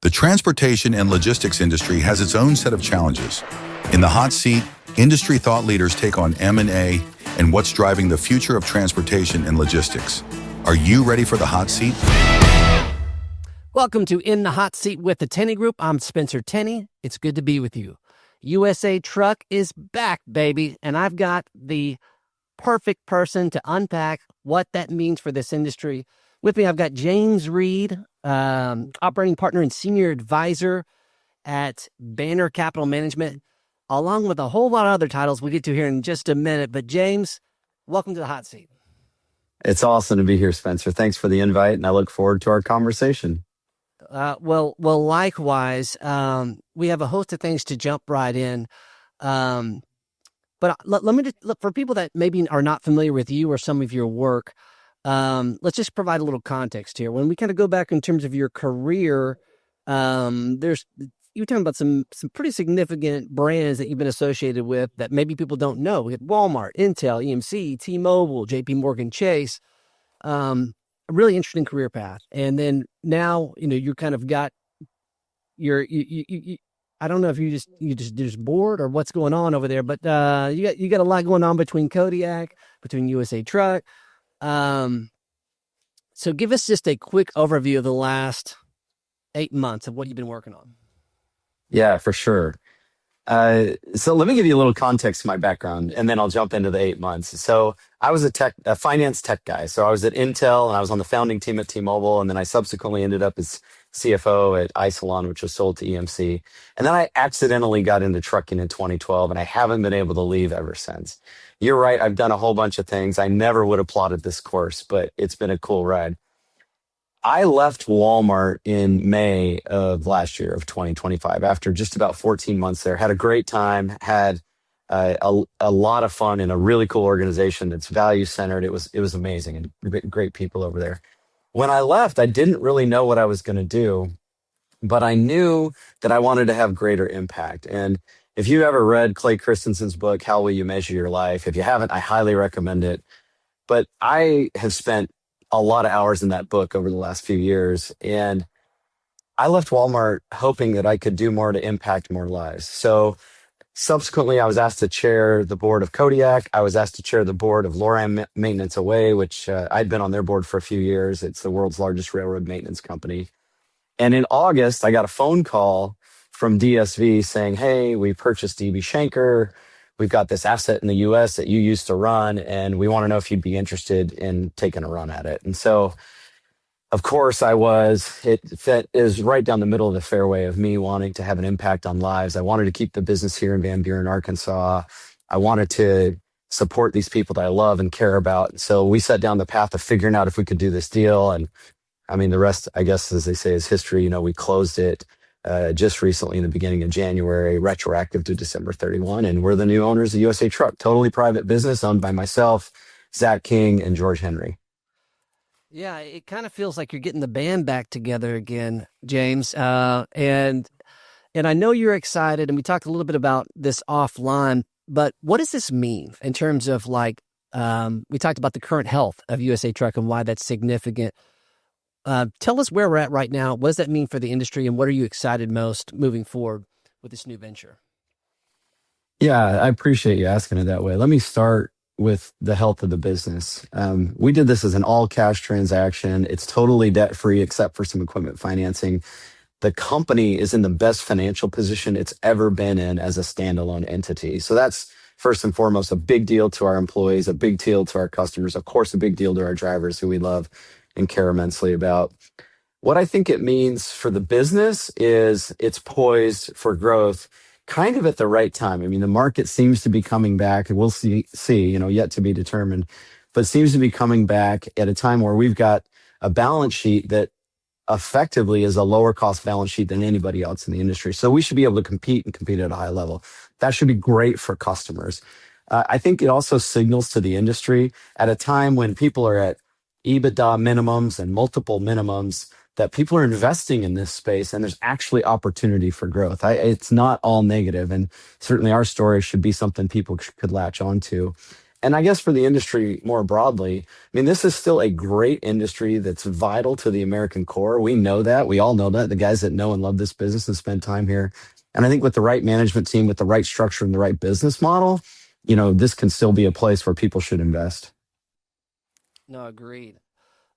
The transportation and logistics industry has its own set of challenges. In the hot seat, industry thought leaders take on M&A and what's driving the future of transportation and logistics. Are you ready for the hot seat? Welcome to In the Hot Seat with the Tenney Group. I'm Spencer Tenney. It's good to be with you. USA Truck is back, baby, and I've got the perfect person to unpack what that means for this industry. With me, I've got James Reed, operating partner and senior advisor at Banner Capital Management, along with a whole lot of other titles we'll get to here in just a minute. But James, welcome to the hot seat. It's awesome to be here, Spencer. Thanks for the invite, and I look forward to our conversation. Well, likewise. We have a host of things to jump right in. But let me just, for people that maybe are not familiar with you or some of your work, let's just provide a little context here. When we kind of go back in terms of your career, you're talking about some pretty significant brands that you've been associated with that maybe people don't know. We had Walmart, Intel, EMC, T-Mobile, JP Morgan Chase. A really interesting career path. And then now, you kind of got your, I don't know if you're just bored or what's going on over there, but you got a lot going on between Kodiak, between USA Truck. So give us just a quick overview of the last 8 months of what you've been working on. Yeah, for sure. So let me give you a little context to my background, and then I'll jump into the 8 months. So I was a finance tech guy. So I was at Intel, and I was on the founding team at T-Mobile, and then I subsequently ended up as CFO at Isilon, which was sold to EMC. And then I accidentally got into trucking in 2012, and I haven't been able to leave ever since. You're right, I've done a whole bunch of things. I never would have plotted this course, but it's been a cool ride. I left Walmart in May of last year of 2025 after just about 14 months there. Had a great time, had a lot of fun in a really cool organization that's value centered. It was amazing and great people over there. When I left, I didn't really know what I was going to do, but I knew that I wanted to have greater impact. And if you ever read Clay Christensen's book, How Will You Measure Your Life? If you haven't, I highly recommend it. But I have spent a lot of hours in that book over the last few years. And I left Walmart hoping that I could do more to impact more lives. So subsequently, I was asked to chair the board of Kodiak. I was asked to chair the board of Loran Maintenance Away, which I'd been on their board for a few years. It's the world's largest railroad maintenance company. And in August, I got a phone call from DSV saying, hey, we purchased DB Schenker. We've got this asset in the US that you used to run, and we want to know if you'd be interested in taking a run at it. And so, of course, I was. It is right down the middle of the fairway of me wanting to have an impact on lives. I wanted to keep the business here in Van Buren, Arkansas. I wanted to support these people that I love and care about. So we set down the path of figuring out if we could do this deal. And I mean, the rest, I guess, as they say, is history. We closed it just recently in the beginning of January, retroactive to December 31. And we're the new owners of USA Truck, totally private business owned by myself, Zach King, and George Henry. Yeah, it kind of feels like you're getting the band back together again, James. And I know you're excited, and we talked a little bit about this offline, but what does this mean in terms of we talked about the current health of USA Truck and why that's significant. Tell us where we're at right now. What does that mean for the industry, and what are you excited most moving forward with this new venture? Yeah, I appreciate you asking it that way. Let me start with the health of the business. We did this as an all-cash transaction. It's totally debt-free except for some equipment financing. The company is in the best financial position it's ever been in as a standalone entity. So that's first and foremost a big deal to our employees, a big deal to our customers, of course, a big deal to our drivers who we love and care immensely about. What I think it means for the business is it's poised for growth kind of at the right time. I mean, the market seems to be coming back, and we'll see, yet to be determined, but seems to be coming back at a time where we've got a balance sheet that effectively is a lower cost balance sheet than anybody else in the industry. So we should be able to compete at a high level. That should be great for customers. I think it also signals to the industry at a time when people are at EBITDA minimums and multiple minimums that people are investing in this space, and there's actually opportunity for growth. It's not all negative, and certainly our story should be something people could latch onto. And I guess for the industry more broadly, I mean, this is still a great industry that's vital to the American core. We know that. We all know that. The guys that know and love this business and spend time here. And I think with the right management team, with the right structure and the right business model, this can still be a place where people should invest. No, agreed.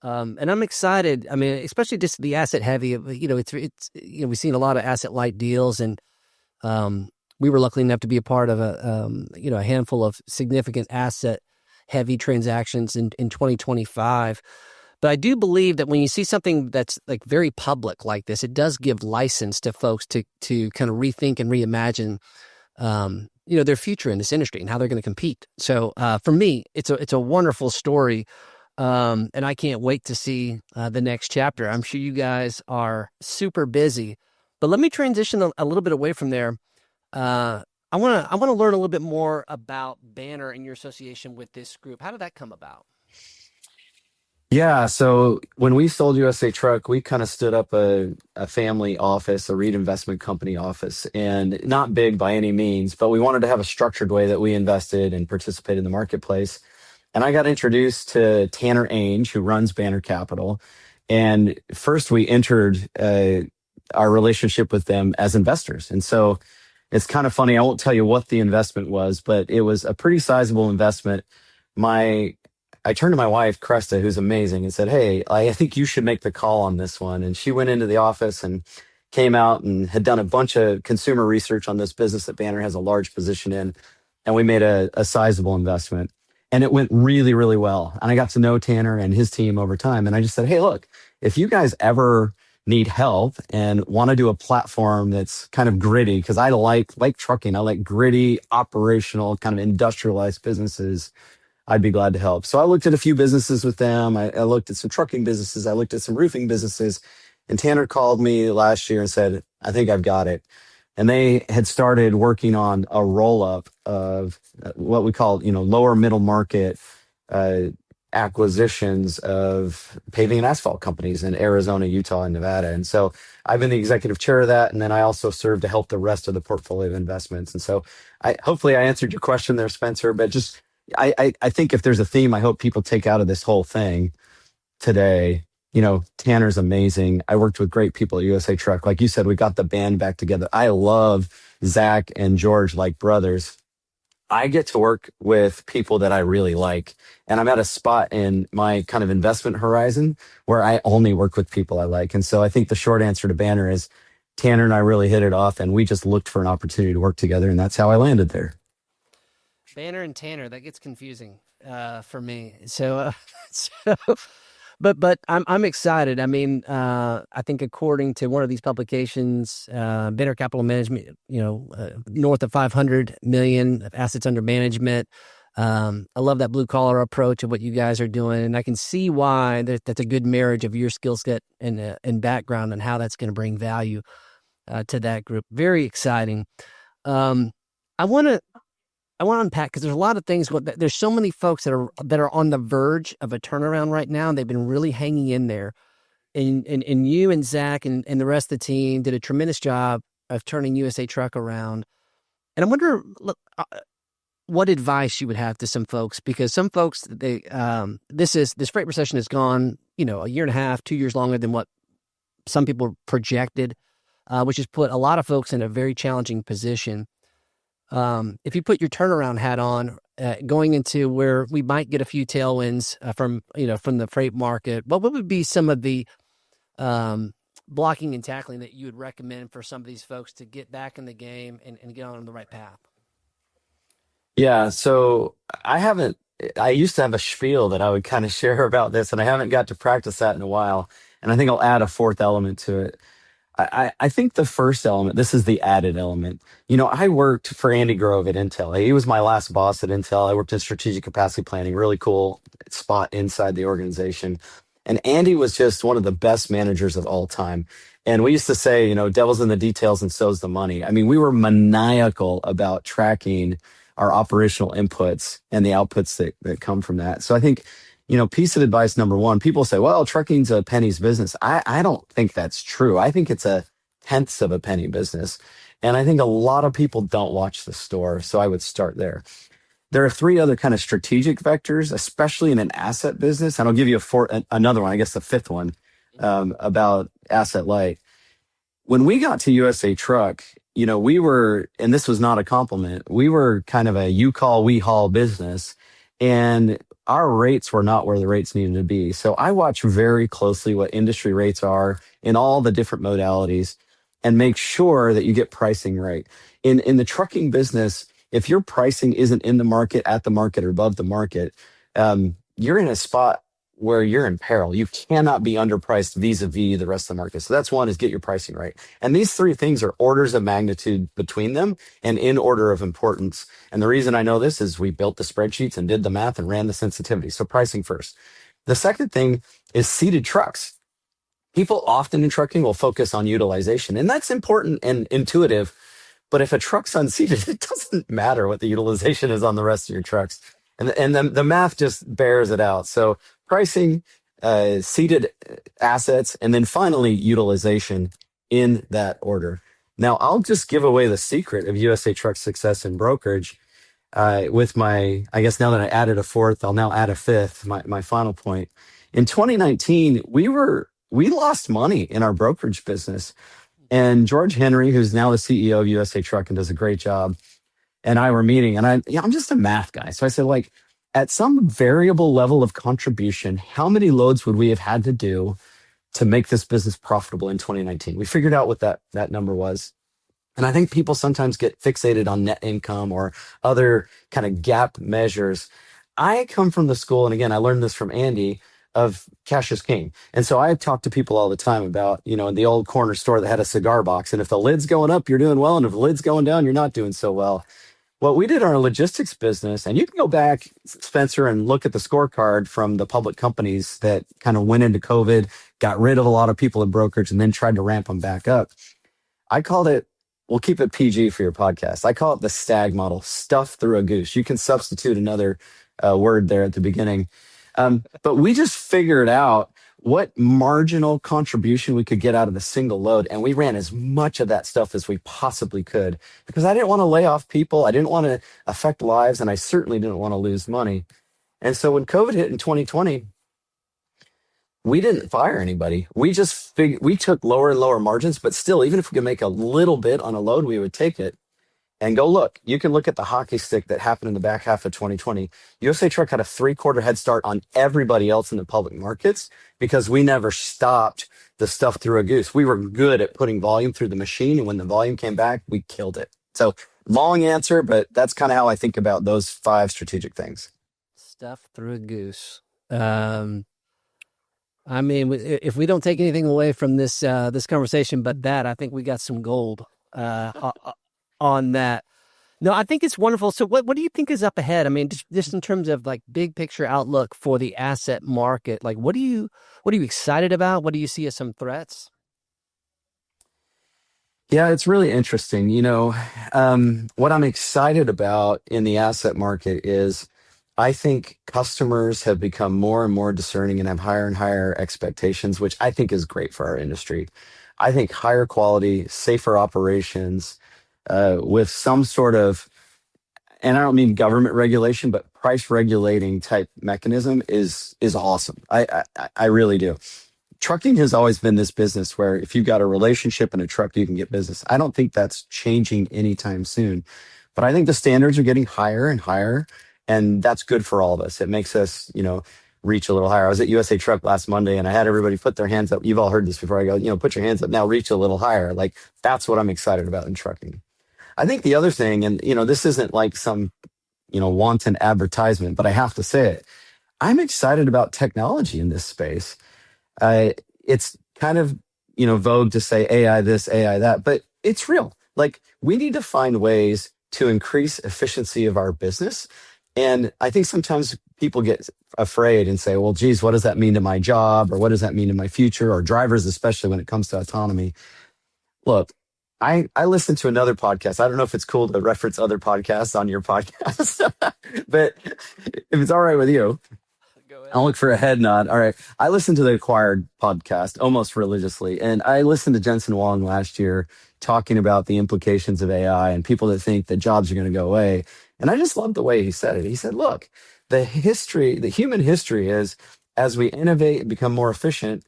And I'm excited. I mean, especially just the asset heavy. We've seen a lot of asset light deals, and we were lucky enough to be a part of a handful of significant asset heavy transactions in 2025. But I do believe that when you see something that's like very public like this, it does give license to folks to kind of rethink and reimagine, their future in this industry and how they're going to compete. So for me, it's a wonderful story. And I can't wait to see the next chapter. I'm sure you guys are super busy, but let me transition a little bit away from there. I want to learn a little bit more about Banner and your association with this group. How did that come about? Yeah, so when we sold USA Truck, we kind of stood up a family office, a REIT investment company office, and not big by any means, but we wanted to have a structured way that we invested and participated in the marketplace. And I got introduced to Tanner Ainge, who runs Banner Capital. And first we entered our relationship with them as investors. And so it's kind of funny. I won't tell you what the investment was, but it was a pretty sizable investment. I turned to my wife, Cresta, who's amazing, and said, "Hey, I think you should make the call on this one." And she went into the office and came out and had done a bunch of consumer research on this business that Banner has a large position in. And we made a sizable investment. And it went really, really well. And I got to know Tanner and his team over time. And I just said, "Hey, look, if you guys ever need help and want to do a platform that's kind of gritty," because I like trucking, I like gritty, operational, kind of industrialized businesses, I'd be glad to help. So I looked at a few businesses with them. I looked at some trucking businesses. I looked at some roofing businesses. And Tanner called me last year and said, "I think I've got it." And they had started working on a roll-up of what we call, lower middle market acquisitions of paving and asphalt companies in Arizona, Utah, and Nevada. And so I've been the executive chair of that. And then I also serve to help the rest of the portfolio of investments. And so hopefully I answered your question there, Spencer, but just I think if there's a theme I hope people take out of this whole thing today, Tanner's amazing. I worked with great people at USA Truck. Like you said, we got the band back together. I love Zach and George like brothers. I get to work with people that I really like. And I'm at a spot in my kind of investment horizon where I only work with people I like. And so I think the short answer to Banner is Tanner and I really hit it off, and we just looked for an opportunity to work together. And that's how I landed there. Banner and Tanner, that gets confusing for me. But I'm excited. I mean, I think according to one of these publications, Banner Capital Management, north of 500 million of assets under management. I love that blue collar approach of what you guys are doing, and I can see why that's a good marriage of your skill set and background and how that's going to bring value to that group. Very exciting. I want to unpack because there's a lot of things. There's so many folks that are on the verge of a turnaround right now, and they've been really hanging in there. And you and Zach and the rest of the team did a tremendous job of turning USA Truck around. And I wonder what advice you would have to some folks, because some folks this freight recession has gone a year and a half, 2 years longer than what some people projected, which has put a lot of folks in a very challenging position. If you put your turnaround hat on, going into where we might get a few tailwinds from the freight market, what would be some of the blocking and tackling that you would recommend for some of these folks to get back in the game and get on the right path? Yeah, so I used to have a spiel that I would kind of share about this, and I haven't got to practice that in a while. And I think I'll add a fourth element to it. I think the first element, this is the added element. I worked for Andy Grove at Intel. He was my last boss at Intel. I worked in strategic capacity planning, really cool spot inside the organization. And Andy was just one of the best managers of all time. And we used to say, devil's in the details and so's the money. I mean, we were maniacal about tracking our operational inputs and the outputs that come from that. So I think, piece of advice number one, people say, well, trucking's a penny's business. I don't think that's true. I think it's a tenths of a penny business. And I think a lot of people don't watch the store. So I would start there. There are three other kind of strategic vectors, especially in an asset business. And I'll give you another one, I guess the fifth one, about asset light. When we got to USA Truck, we were, and this was not a compliment, we were kind of a you call, we haul business. And our rates were not where the rates needed to be. So I watch very closely what industry rates are in all the different modalities and make sure that you get pricing right. In the trucking business, if your pricing isn't in the market, at the market, or above the market, you're in a spot where you're in peril. You cannot be underpriced vis-a-vis the rest of the market. So that's one, is get your pricing right. And these three things are orders of magnitude between them and in order of importance. And the reason I know this is we built the spreadsheets and did the math and ran the sensitivity. So pricing first. The second thing is seated trucks. People often in trucking will focus on utilization, and that's important and intuitive. But if a truck's unseated, it doesn't matter what the utilization is on the rest of your trucks. And the math just bears it out. So pricing, seated assets, and then finally utilization in that order. Now, I'll just give away the secret of USA Truck's success in brokerage with I guess now that I added a fourth, I'll now add a fifth, my final point. In 2019, we lost money in our brokerage business. And George Henry, who's now the CEO of USA Truck and does a great job, and I were meeting, and I'm just a math guy. So I said, at some variable level of contribution, how many loads would we have had to do to make this business profitable in 2019? We figured out what that number was. And I think people sometimes get fixated on net income or other kind of gap measures. I come from the school, and again, I learned this from Andy, of cash is king. And so I talk to people all the time about, in the old corner store that had a cigar box. And if the lid's going up, you're doing well. And if the lid's going down, you're not doing so well. What we did in our logistics business, and you can go back, Spencer, and look at the scorecard from the public companies that kind of went into COVID, got rid of a lot of people in brokerage, and then tried to ramp them back up. I called it, we'll keep it PG for your podcast, I call it the STAG model, stuff through a goose. You can substitute another word there at the beginning. But we just figured out what marginal contribution we could get out of the single load. And we ran as much of that stuff as we possibly could because I didn't want to lay off people. I didn't want to affect lives. And I certainly didn't want to lose money. And so when COVID hit in 2020, we didn't fire anybody. We just we took lower and lower margins, but still, even if we could make a little bit on a load, we would take it. And go look. You can look at the hockey stick that happened in the back half of 2020. USA Truck had a 3-quarter head start on everybody else in the public markets because we never stopped the stuff through a goose. We were good at putting volume through the machine, and when the volume came back, we killed it. So long answer, but that's kind of how I think about those 5 strategic things. Stuff through a goose. I mean, if we don't take anything away from this conversation, but that, I think we got some gold on that. No, I think it's wonderful. So what do you think is up ahead? I mean, just in terms of big picture outlook for the asset market, what are you excited about? What do you see as some threats? Yeah, it's really interesting. What I'm excited about in the asset market is I think customers have become more and more discerning and have higher and higher expectations, which I think is great for our industry. I think higher quality, safer operations, with some sort of, and I don't mean government regulation, but price regulating type mechanism is awesome. I really do. Trucking has always been this business where if you've got a relationship in a truck, you can get business. I don't think that's changing anytime soon, but I think the standards are getting higher and higher, and that's good for all of us. It makes us, reach a little higher. I was at USA Truck last Monday and I had everybody put their hands up. You've all heard this before. I go, put your hands up now, reach a little higher. That's what I'm excited about in trucking. I think the other thing, and this isn't like some, wanton advertisement, but I have to say it. I'm excited about technology in this space. It's kind of, vogue to say AI this, AI that, but it's real. We need to find ways to increase efficiency of our business. And I think sometimes people get afraid and say, well, geez, what does that mean to my job? Or what does that mean to my future? Or drivers, especially when it comes to autonomy. Look, I listened to another podcast. I don't know if it's cool to reference other podcasts on your podcast, but if it's all right with you, Go I'll look for a head nod. All right. I listen to the Acquired podcast almost religiously. And I listened to Jensen Huang last year talking about the implications of AI and people that think that jobs are going to go away. And I just love the way he said it. He said, look, the human history is as we innovate and become more efficient,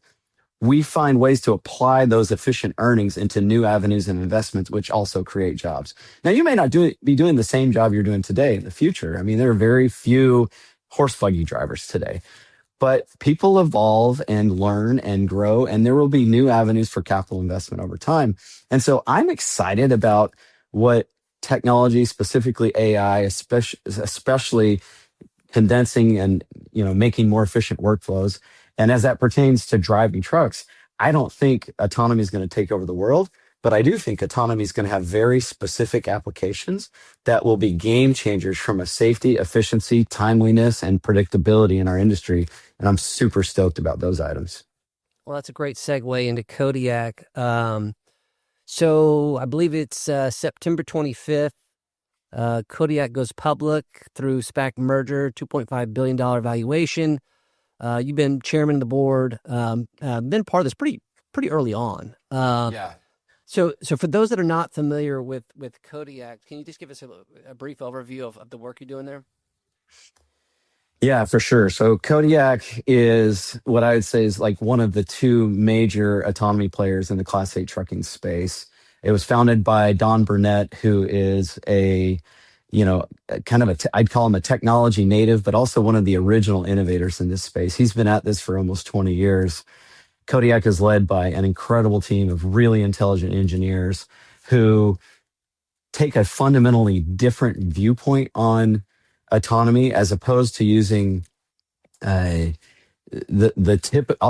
we find ways to apply those efficient earnings into new avenues and investments, which also create jobs. Now, you may not be doing the same job you're doing today in the future. I mean, there are very few horse buggy drivers today, but people evolve and learn and grow, and there will be new avenues for capital investment over time. And so I'm excited about what technology, specifically AI, especially condensing and making more efficient workflows. And as that pertains to driving trucks, I don't think autonomy is going to take over the world, but I do think autonomy is going to have very specific applications that will be game changers from a safety, efficiency, timeliness, and predictability in our industry. And I'm super stoked about those items. Well, that's a great segue into Kodiak. So I believe it's September 25th. Kodiak goes public through SPAC merger, $2.5 billion valuation. You've been chairman of the board, been part of this pretty early on. Yeah. So for those that are not familiar with Kodiak, can you just give us a brief overview of the work you're doing there? Yeah, for sure. So Kodiak is what I would say is like one of the two major autonomy players in the Class 8 trucking space. It was founded by Don Burnett, who is I'd call him a technology native, but also one of the original innovators in this space. He's been at this for almost 20 years. Kodiak is led by an incredible team of really intelligent engineers who take a fundamentally different viewpoint on autonomy as opposed to using I'll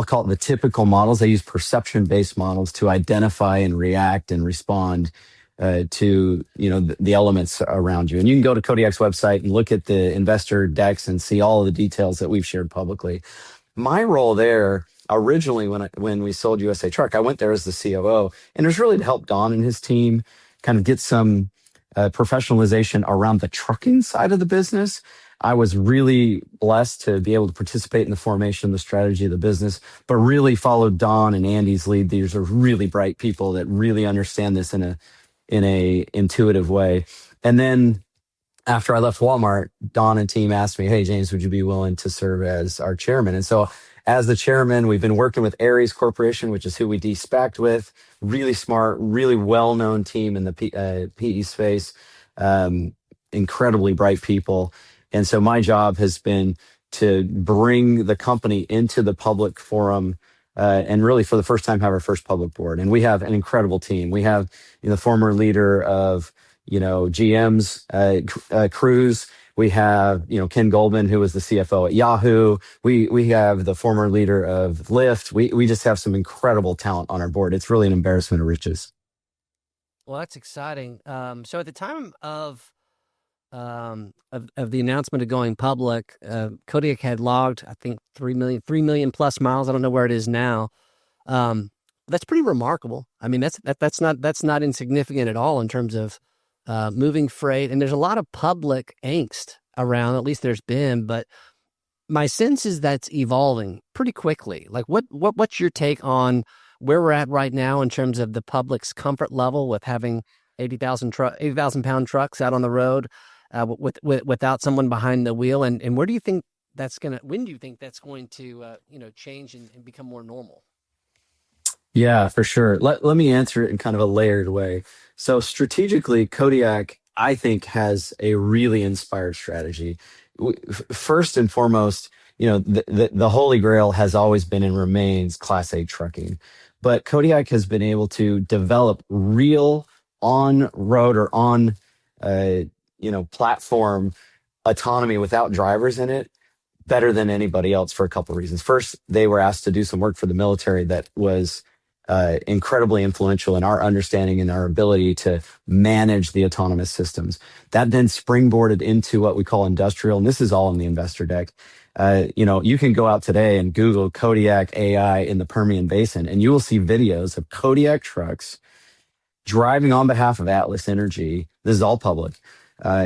call it the typical models. They use perception-based models to identify and react and respond to the elements around you. And you can go to Kodiak's website and look at the investor decks and see all of the details that we've shared publicly. My role there originally when we sold USA Truck, I went there as the COO, and it was really to help Don and his team kind of get some professionalization around the trucking side of the business. I was really blessed to be able to participate in the formation, the strategy of the business, but really followed Don and Andy's lead. These are really bright people that really understand this in a intuitive way. And then after I left Walmart, Don and team asked me, hey, James, would you be willing to serve as our chairman? And so as the chairman, we've been working with Ares Corporation, which is who we de-SPAC'd with. Really smart, really well-known team in the PE space. Incredibly bright people. And so my job has been to bring the company into the public forum and really for the first time have our first public board. And we have an incredible team. We have the former leader of GM's Cruise. We have Ken Goldman, who was the CFO at Yahoo. We have the former leader of Lyft. We just have some incredible talent on our board. It's really an embarrassment of riches. Well, that's exciting. So at the time of the announcement of going public, Kodiak had logged, I think, 3 million plus miles. I don't know where it is now. That's pretty remarkable. I mean, that's not insignificant at all in terms of moving freight. And there's a lot of public angst around. At least there's been. But my sense is that's evolving pretty quickly. Like, what's your take on where we're at right now in terms of the public's comfort level with having 80,000 pound trucks out on the road? Without someone behind the wheel, and when do you think that's going to change and become more normal? Yeah, for sure. Let me answer it in kind of a layered way. So strategically, Kodiak, I think, has a really inspired strategy. First and foremost, the holy grail has always been and remains Class 8 trucking, but Kodiak has been able to develop real on-road or on platform autonomy without drivers in it better than anybody else for a couple of reasons. First, they were asked to do some work for the military that was incredibly influential in our understanding and our ability to manage the autonomous systems. That then springboarded into what we call industrial, and this is all in the investor deck. You can go out today and Google Kodiak AI in the Permian Basin, and you will see videos of Kodiak trucks driving on behalf of Atlas Energy. This is all public.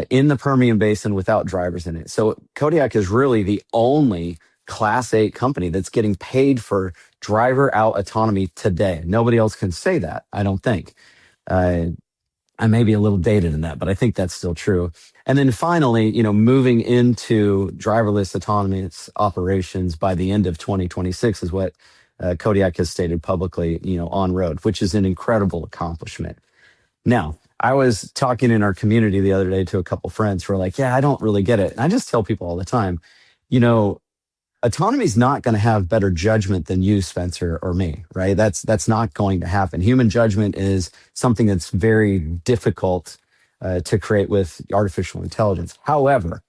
In the Permian Basin without drivers in it. So Kodiak is really the only Class 8 company that's getting paid for driver out autonomy today. Nobody else can say that, I don't think. Uh, I may be a little dated in that, but I think that's still true. And then finally, moving into driverless autonomous operations by the end of 2026 is what Kodiak has stated publicly, on road, which is an incredible accomplishment. Now, I was talking in our community the other day to a couple friends who are like, yeah, I don't really get it. And I just tell people all the time, autonomy is not going to have better judgment than you, Spencer, or me, right? That's not going to happen. Human judgment is something that's very difficult to create with artificial intelligence. However,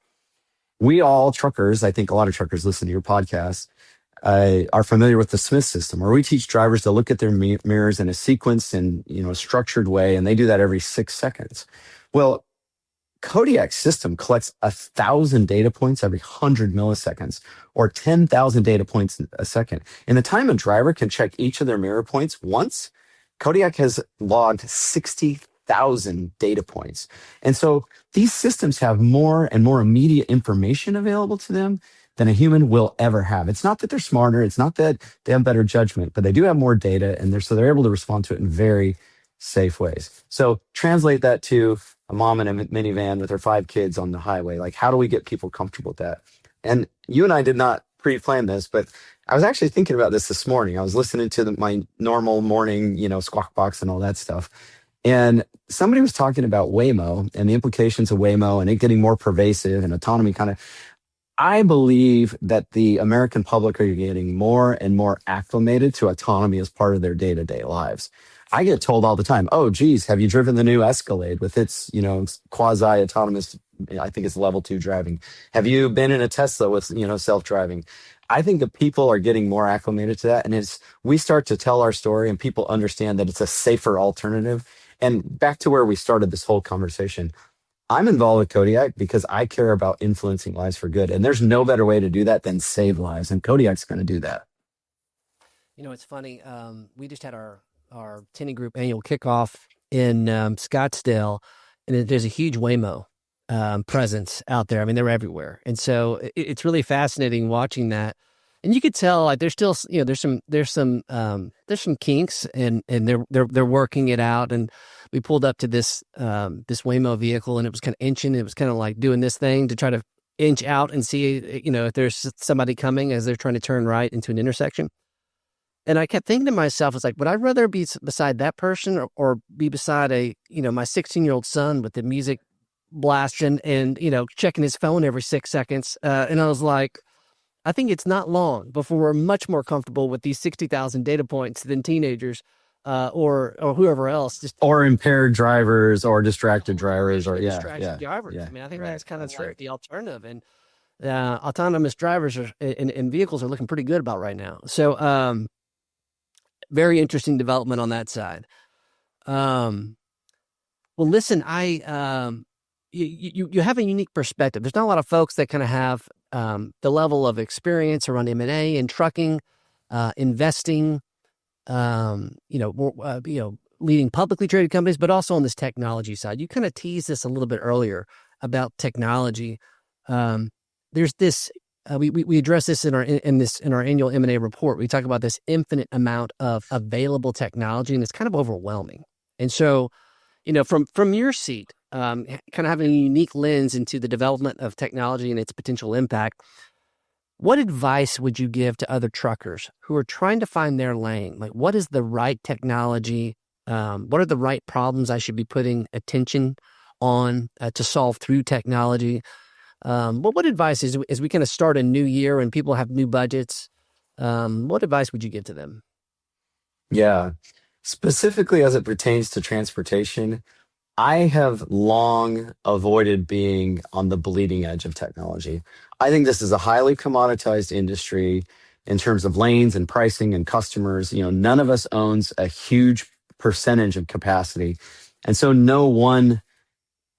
we all truckers, I think a lot of truckers listen to your podcast, are familiar with the Smith system, where we teach drivers to look at their mirrors in a sequenced and structured way, and they do that every 6 seconds. Well, Kodiak's system collects 1,000 data points every 100 milliseconds, or 10,000 data points a second. In the time a driver can check each of their mirror points once, Kodiak has logged 60,000 data points. And so these systems have more and more immediate information available to them than a human will ever have. It's not that they're smarter, it's not that they have better judgment, but they do have more data, and they're able to respond to it in very safe ways. So translate that to a mom in a minivan with her 5 kids on the highway. Like, how do we get people comfortable with that? And you and I did not pre-plan this, but I was actually thinking about this morning. I was listening to my normal morning, Squawk Box and all that stuff. And somebody was talking about Waymo and the implications of Waymo and it getting more pervasive and autonomy kind of. I believe that the American public are getting more and more acclimated to autonomy as part of their day-to-day lives. I get told all the time, oh, geez, have you driven the new Escalade with its, quasi-autonomous, I think it's level 2 driving? Have you been in a Tesla with, self-driving? I think that people are getting more acclimated to that. And we start to tell our story and people understand that it's a safer alternative. And back to where we started this whole conversation, I'm involved with Kodiak because I care about influencing lives for good. And there's no better way to do that than save lives. And Kodiak's going to do that. It's funny. We just had our Tenney Group annual kickoff in Scottsdale, and there's a huge Waymo presence out there. I mean, they're everywhere. And so it's really fascinating watching that. And you could tell, like, there's still, there's some kinks, and they're working it out. And we pulled up to this Waymo vehicle, and it was kind of inching. It was kind of like doing this thing to try to inch out and see, if there's somebody coming as they're trying to turn right into an intersection. And I kept thinking to myself, it's like, would I rather be beside that person or be beside my 16-year-old son with the music blasting and, checking his phone every 6 seconds? And I was like, I think it's not long before we're much more comfortable with these 60,000 data points than teenagers or whoever else. Or impaired drivers or distracted drivers distracted drivers. Yeah, I mean, I think that's kind of like the alternative. And autonomous drivers and vehicles are looking pretty good about right now. So very interesting development on that side. Well, listen, you have a unique perspective. There's not a lot of folks that kind of have the level of experience around M&A and trucking, investing, leading publicly traded companies, but also on this technology side. You kind of teased this a little bit earlier about technology. There's this. We address this in our annual M&A report. We talk about this infinite amount of available technology, and it's kind of overwhelming. And so, from your seat, kind of having a unique lens into the development of technology and its potential impact, what advice would you give to other truckers who are trying to find their lane? Like, what is the right technology? What are the right problems I should be putting attention on to solve through technology? What advice is, as we kind of start a new year and people have new budgets, what advice would you give to them? Yeah, specifically as it pertains to transportation, I have long avoided being on the bleeding edge of technology. I think this is a highly commoditized industry in terms of lanes and pricing and customers. None of us owns a huge percentage of capacity. And so no one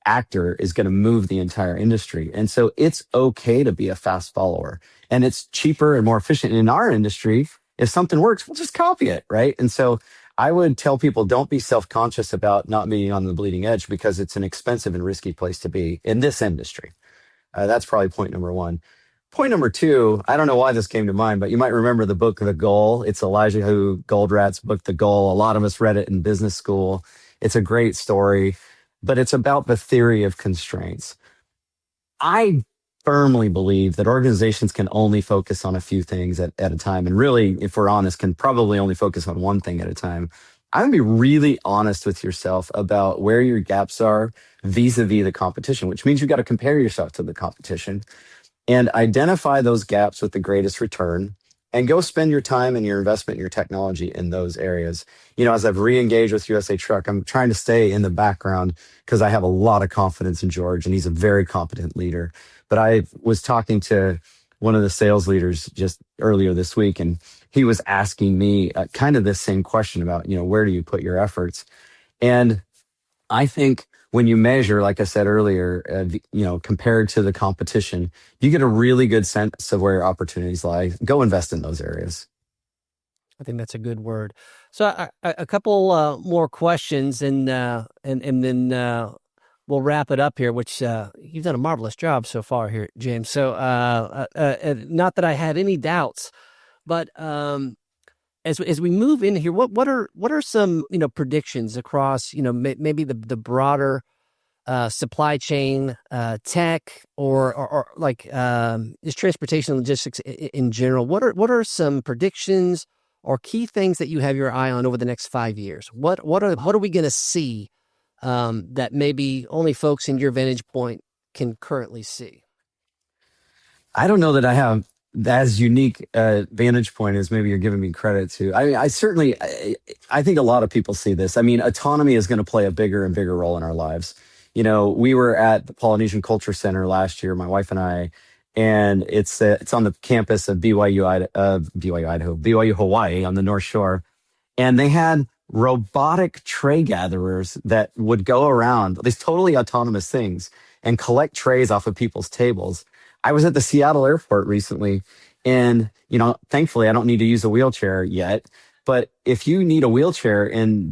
actor is going to move the entire industry. And so it's okay to be a fast follower, and it's cheaper and more efficient. In our industry, if something works, we'll just copy it, right? And so I would tell people, don't be self-conscious about not being on the bleeding edge, because it's an expensive and risky place to be in this industry. That's probably point number one. Point number two, I don't know why this came to mind, but you might remember the book The Goal. It's Elijah Goldrat's book The Goal. A lot of us read it in business school. It's a great story, but it's about the theory of constraints. I firmly believe that organizations can only focus on a few things at a time. And really, if we're honest, can probably only focus on one thing at a time. I would be really honest with yourself about where your gaps are vis-a-vis the competition, which means you got to compare yourself to the competition and identify those gaps with the greatest return and go spend your time and your investment in your technology in those areas. You know, as I've re-engaged with USA Truck, I'm trying to stay in the background because I have a lot of confidence in George and he's a very competent leader. But I was talking to one of the sales leaders just earlier this week, and he was asking me kind of this same question about, you know, where do you put your efforts? And I think when you measure, like I said earlier, you know, compared to the competition, you get a really good sense of where your opportunities lie. Go invest in those areas. I think that's a good word. So a couple more questions, and then we'll wrap it up here. Which you've done a marvelous job so far here, James. So not that I had any doubts, but as we move in here, what are some, you know, predictions across, you know, maybe the broader supply chain, tech, or like just transportation and logistics in general? What are some predictions or key things that you have your eye on over the next 5 years? What are we going to see that maybe only folks in your vantage point can currently see? I don't know that I have as unique vantage point as maybe you're giving me credit to. I mean, I think a lot of people see this. I mean, autonomy is going to play a bigger and bigger role in our lives. You know, we were at the Polynesian Culture Center last year, my wife and I, and it's on the campus of BYU Hawaii on the North Shore, and they had robotic tray gatherers that would go around these totally autonomous things and collect trays off of people's tables. I was at the Seattle airport recently, and, you know, thankfully I don't need to use a wheelchair yet. But if you need a wheelchair in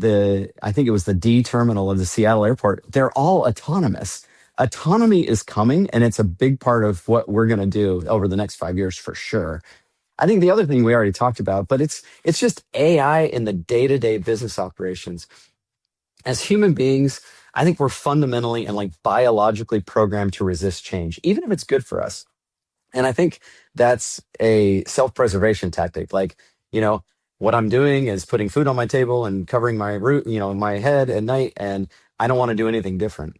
I think it was the D terminal of the Seattle airport, they're all autonomous. Autonomy is coming, and it's a big part of what we're going to do over the next 5 years for sure. I think the other thing we already talked about, but it's just AI in the day-to-day business operations. As human beings, I think we're fundamentally and like biologically programmed to resist change, even if it's good for us. And I think that's a self-preservation tactic. Like, you know, what I'm doing is putting food on my table and covering my my head at night, and I don't want to do anything different.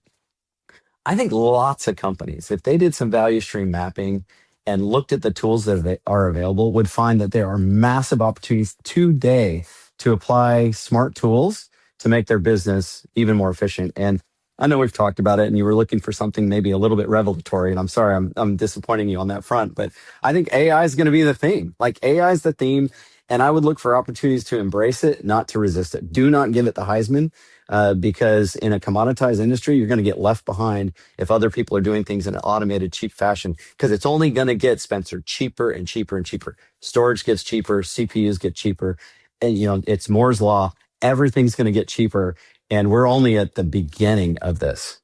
I think lots of companies, if they did some value stream mapping and looked at the tools that are available, would find that there are massive opportunities today to apply smart tools to make their business even more efficient. And I know we've talked about it, and you were looking for something maybe a little bit revelatory, and I'm sorry I'm disappointing you on that front, but I think AI is going to be the theme. Like, AI is the theme, and I would look for opportunities to embrace it, not to resist it. Do not give it the Heisman, because in a commoditized industry, you're going to get left behind if other people are doing things in an automated, cheap fashion, because it's only going to get, Spencer, cheaper and cheaper and cheaper. Storage gets cheaper, CPUs get cheaper, and, you know, it's Moore's Law. Everything's going to get cheaper, and we're only at the beginning of this.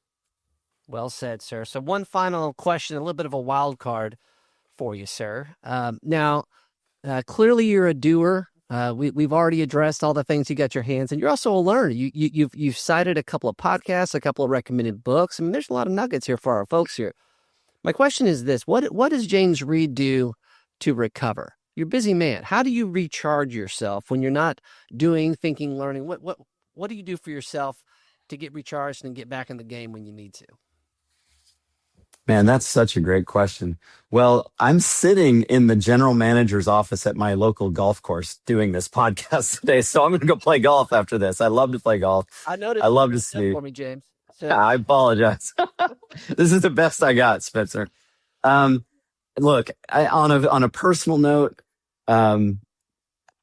Well said, sir. So one final question, a little bit of a wild card for you, sir. Now, clearly you're a doer. We've already addressed all the things you got your hands, and you're also a learner. You've cited a couple of podcasts, a couple of recommended books. I mean, there's a lot of nuggets here for our folks here. My question is this: what does James Reed do to recover? You're a busy man. How do you recharge yourself when you're not doing, thinking, learning? What do you do for yourself to get recharged and get back in the game when you need to? Man, that's such a great question. Well, I'm sitting in the general manager's office at my local golf course doing this podcast today, so I'm going to go play golf after this. I love to play golf. I noticed. I love to see. For me, James. So, I apologize. This is the best I got, Spencer. Look, on a personal note,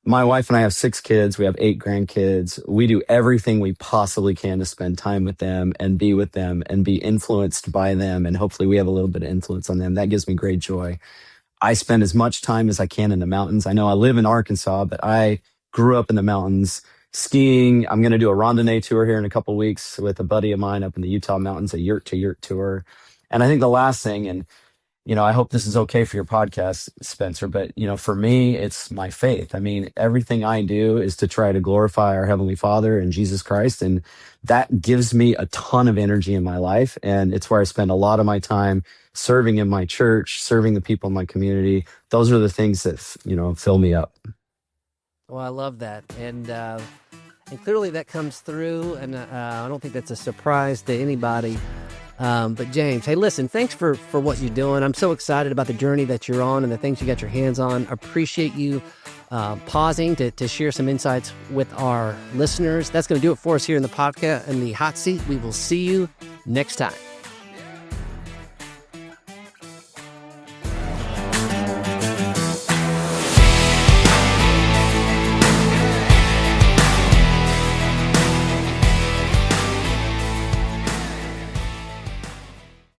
my wife and I have 6 kids. We have 8 grandkids. We do everything we possibly can to spend time with them and be with them and be influenced by them. And hopefully we have a little bit of influence on them. That gives me great joy. I spend as much time as I can in the mountains. I know I live in Arkansas, but I grew up in the mountains skiing. I'm going to do a randonnée tour here in a couple of weeks with a buddy of mine up in the Utah mountains, a yurt to yurt tour. And I think the last thing, and I hope this is okay for your podcast, Spencer, but, for me, it's my faith. I mean, everything I do is to try to glorify our Heavenly Father and Jesus Christ. And that gives me a ton of energy in my life. And it's where I spend a lot of my time serving in my church, serving the people in my community. Those are the things that, fill me up. Well, I love that. And clearly that comes through, and I don't think that's a surprise to anybody. But James, hey, listen, thanks for what you're doing. I'm so excited about the journey that you're on and the things you got your hands on. Appreciate you pausing to share some insights with our listeners. That's going to do it for us here in the podcast, in the hot seat. We will see you next time.